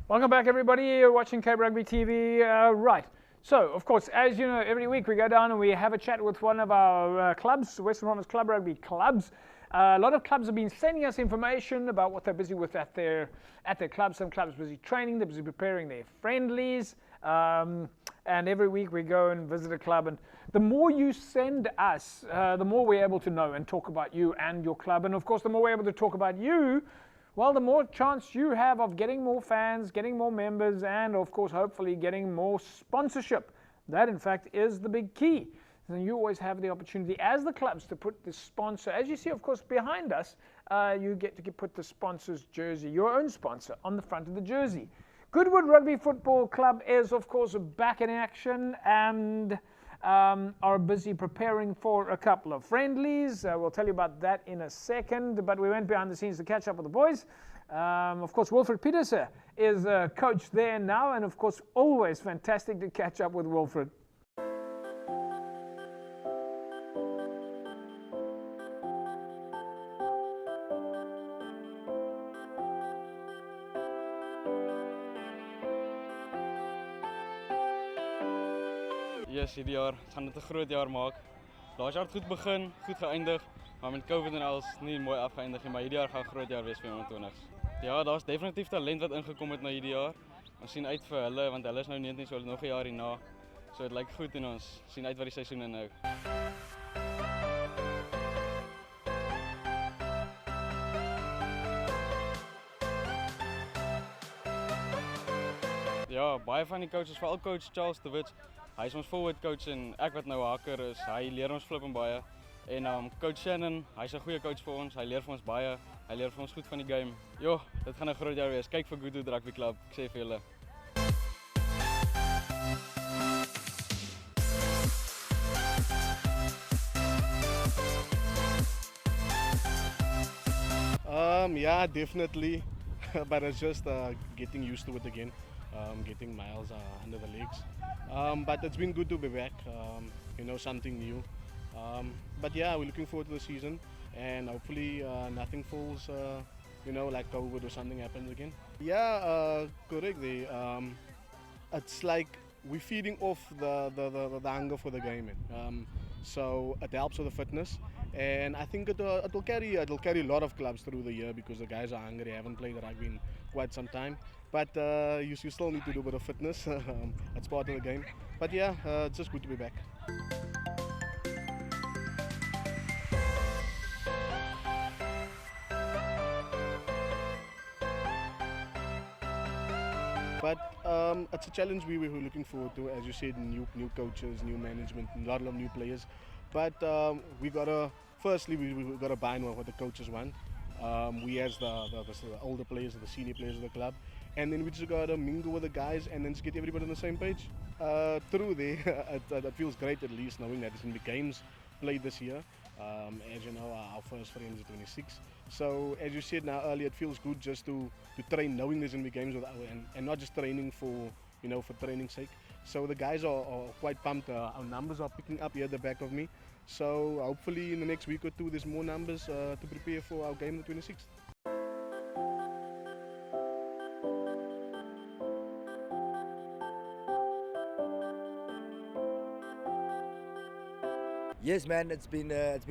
Welcome back, everybody. You're watching Cape Rugby TV. Right. So, of course, as you know, every week we go down and we have a chat with one of our clubs, Western Province Club Rugby clubs. A lot of clubs have been sending us information about what they're busy with at their clubs. Some clubs busy training, they're busy preparing their friendlies. And every week we go and visit a club. And the more you send us, the more we're able to know and talk about you and your club. And, of course, the more we're able to talk about you, well, the more chance you have of getting more fans, getting more members, and of course, hopefully getting more sponsorship. That, in fact, is the big key. And you always have the opportunity as the clubs to put the sponsor, as you see, of course, behind us, you get to put the sponsor's jersey, your own sponsor, on the front of the jersey. Goodwood Rugby Football Club is, of course, back in action and are busy preparing for a couple of friendlies. We'll tell you about that in a second, but we went behind the scenes to catch up with the boys. Of course, Wilfred Petersen is coach there now, and of course, always fantastic to catch up with Wilfred. Yes, hierdie jaar gaan dit 'n groot jaar maak. Laas jaar het goed begin, goed geëindig, maar met COVID en alles nie mooi afgeëindig nie, maar hierdie jaar gaan 'n groot jaar wees vir ons 20s. Ja, daar's definitief talent wat ingekom het na hierdie jaar. Ons sien uit vir hulle want hulle is nou 19, so hulle nog 'n jaar hierna. So dit lyk goed en ons sien uit wat die seisoen inhou. Ja, baie van die coaches, veral coach Charles de Wit, hy is ons forward coach en ek wat nou 'n hakker is, hy leer ons flip en baie. En coach Shannon, hy's 'n goeie coach vir ons, hy leer vir ons baie, hy leer vir ons goed van die game. Jo, dit gaan 'n groot jaar wees. Kyk vir Goodwood Rugby Club, ek sê vir julle. Yeah, definitely, but it's just getting used to it again, getting miles under the legs. But it's been good to be back, something new. But yeah, we're looking forward to the season, and hopefully nothing falls, like COVID or something happens again. Yeah, correct. It's like we're feeding off the hunger for the game, so it helps with the fitness. And I think it'll carry a lot of clubs through the year because the guys are hungry, haven't played rugby in quite some time. But you still need to do a bit of fitness. It's part of the game. But yeah, it's just good to be back. But it's a challenge we were looking forward to. As you said, new coaches, new management, a lot of new players. But we gotta buy in what the coaches want. We as the older players, the senior players of the club, and then we just gotta mingle with the guys and then just get everybody on the same page. Through there, it feels great at least knowing that there's going to be games played this year. As you know, our first friend is 26. So as you said now earlier, it feels good just to train knowing there's going to be games and not just training for training's sake. So the guys are quite pumped. Our numbers are picking up here at the back of me. So hopefully in the next week or two there's more numbers to prepare for our game the 26th. Yes, man. It's been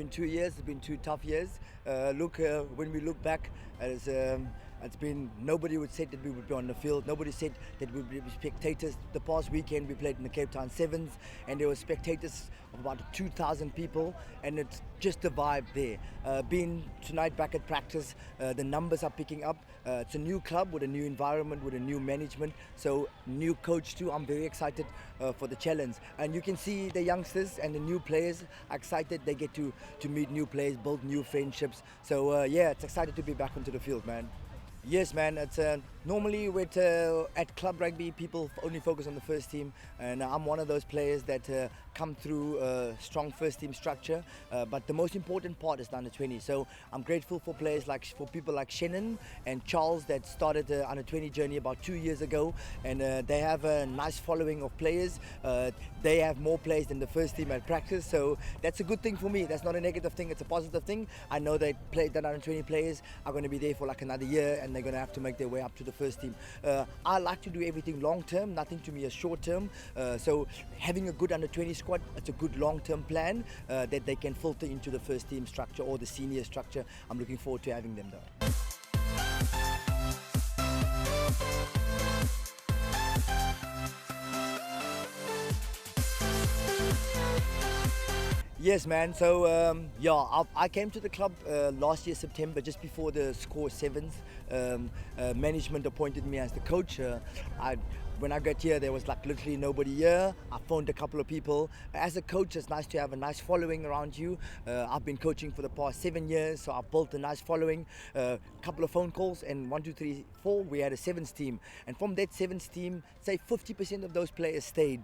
2 years. It's been 2 tough years. When we look back, it's been, nobody would say that we would be on the field. Nobody said that we would be spectators. The past weekend we played in the Cape Town Sevens, and there were spectators of about 2,000 people, and it's just a vibe there. Being tonight back at practice, the numbers are picking up. It's a new club with a new environment, with a new management, so new coach too. I'm very excited for the challenge, and you can see the youngsters and the new players are excited. They get to meet new players, build new friendships. So yeah, it's excited to be back onto the field, man. Yes, man. It's normally at club rugby, people only focus on the first team, and I'm one of those players that come through a strong first team structure. But the most important part is the under 20. So I'm grateful for people like Shannon and Charles that started the under 20 journey about 2 years ago, and they have a nice following of players. They have more players than the first team at practice, so that's a good thing for me. That's not a negative thing, it's a positive thing. I know that under 20 players are going to be there for like another year, and they're going to have to make their way up to the first team. I like to do everything long term, nothing to me is short term. So having a good under 20 squad, it's a good long term plan that they can filter into the first team structure or the senior structure. I'm looking forward to having them though. Yes, man. So I came to the club last year September, just before the score sevens. Management appointed me as the coach. When I got here, there was like literally nobody here. I phoned a couple of people. As a coach, it's nice to have a nice following around you. I've been coaching for the past 7 years, so I've built a nice following. A couple of phone calls, and 1, 2, 3, 4, we had a sevens team. And from that sevens team, say 50% of those players stayed.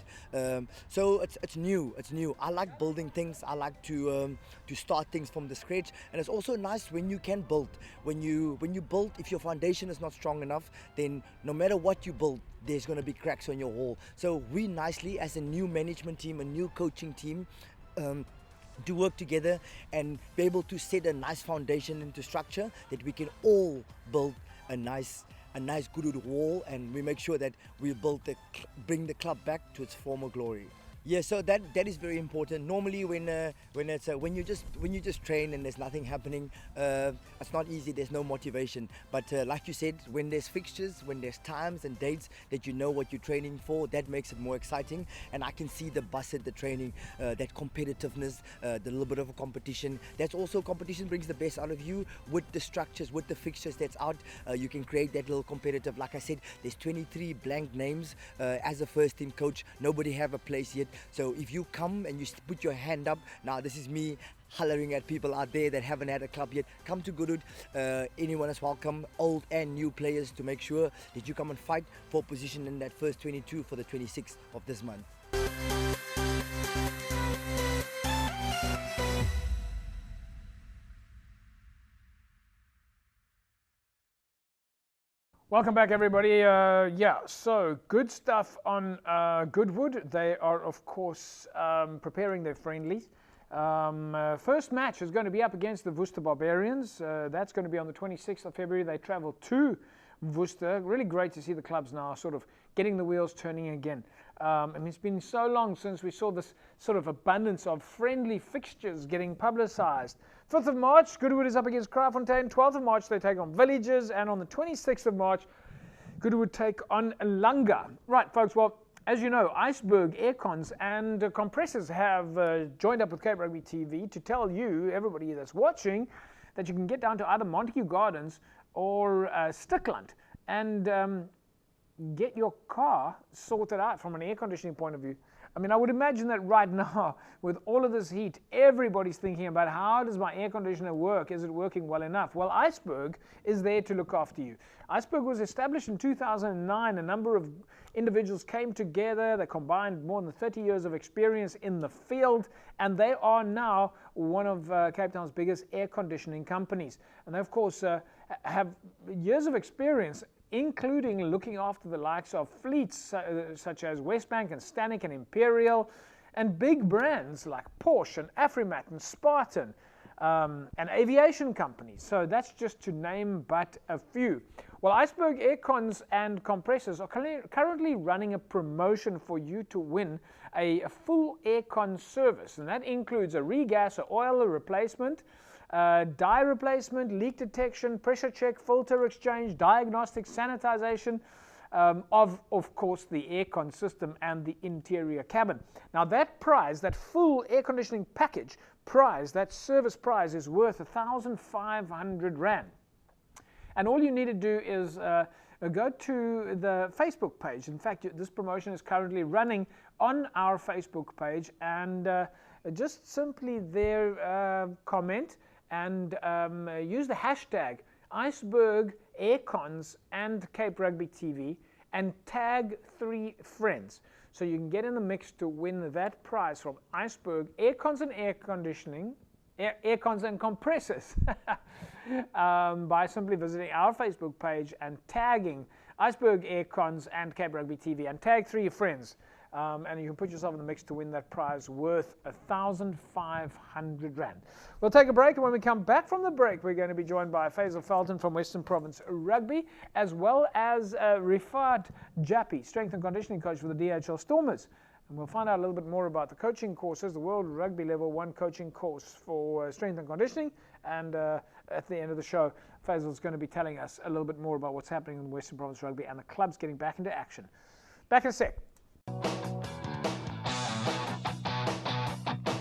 So it's new. It's new. I like building things. I like to start things from the scratch. And it's also nice when you can build. When you build, if your foundation is not strong enough, then no matter what you build, there's going to be cracks on your wall. So we nicely, as a new management team, a new coaching team, to work together and be able to set a nice foundation into structure that we can all build a nice Goodwood wall, and we make sure that we bring the club back to its former glory. Yeah, so that is very important. Normally, when you just train and there's nothing happening, it's not easy. There's no motivation. But like you said, when there's fixtures, when there's times and dates that you know what you're training for, that makes it more exciting. And I can see the buzz at the training, that competitiveness, the little bit of a competition. That's also competition brings the best out of you with the structures, with the fixtures that's out. You can create that little competitive. Like I said, there's 23 blank names as a first team coach. Nobody have a place yet. So if you come and you put your hand up, now this is me hollering at people out there that haven't had a club yet, come to Goodwood. Anyone is welcome, old and new players, to make sure that you come and fight for position in that first 22 for the 26th of this month. Welcome back, everybody. So good stuff on Goodwood. They are, of course, preparing their friendlies. First match is going to be up against the Worcester Barbarians. That's going to be on the 26th of February. They travel to Worcester. Really great to see the clubs now sort of getting the wheels turning again. It's been so long since we saw this sort of abundance of friendly fixtures getting publicised. 5th of March, Goodwood is up against Kraaifontein. 12th of March, they take on Villages. And on the 26th of March, Goodwood take on Langa. Right, folks, well, as you know, Iceberg Aircons and Compressors have joined up with Cape Rugby TV to tell you, everybody that's watching, that you can get down to either Montague Gardens or Stickland and get your car sorted out from an air conditioning point of view. I mean, I would imagine that right now, with all of this heat, everybody's thinking about how does my air conditioner work? Is it working well enough? Well, Iceberg is there to look after you. Iceberg was established in 2009. A number of individuals came together. They combined more than 30 years of experience in the field, and they are now one of Cape Town's biggest air conditioning companies. And they, of course, have years of experience, including looking after the likes of fleets such as Westbank and Stanek and Imperial, and big brands like Porsche and Afrimat and Spartan, and aviation companies. So that's just to name but a few. Well, Iceberg Aircons and Compressors are currently running a promotion for you to win a full aircon service, and that includes a regas, or oil replacement, dye replacement, leak detection, pressure check, filter exchange, diagnostic, sanitization of course, the aircon system and the interior cabin. Now that prize, that full air conditioning package prize, that service prize is worth 1,500 Rand. And all you need to do is go to the Facebook page. In fact, this promotion is currently running on our Facebook page, and just simply there comment and use the hashtag Iceberg Aircons and Cape Rugby TV and tag 3 friends. So you can get in the mix to win that prize from Iceberg Aircons and Air Conditioning, Aircons and Compressors by simply visiting our Facebook page and tagging Iceberg Aircons and Cape Rugby TV and tag 3 friends. and you can put yourself in the mix to win that prize worth R1,500. We'll take a break, and when we come back from the break, we're going to be joined by Faisal Felton from Western Province Rugby, as well as Rifat Jappi, strength and conditioning coach for the DHL Stormers. And we'll find out a little bit more about the coaching courses, the World Rugby Level 1 coaching course for strength and conditioning. And at the end of the show, Faisal's going to be telling us a little bit more about what's happening in Western Province Rugby and the clubs getting back into action. Back in a sec.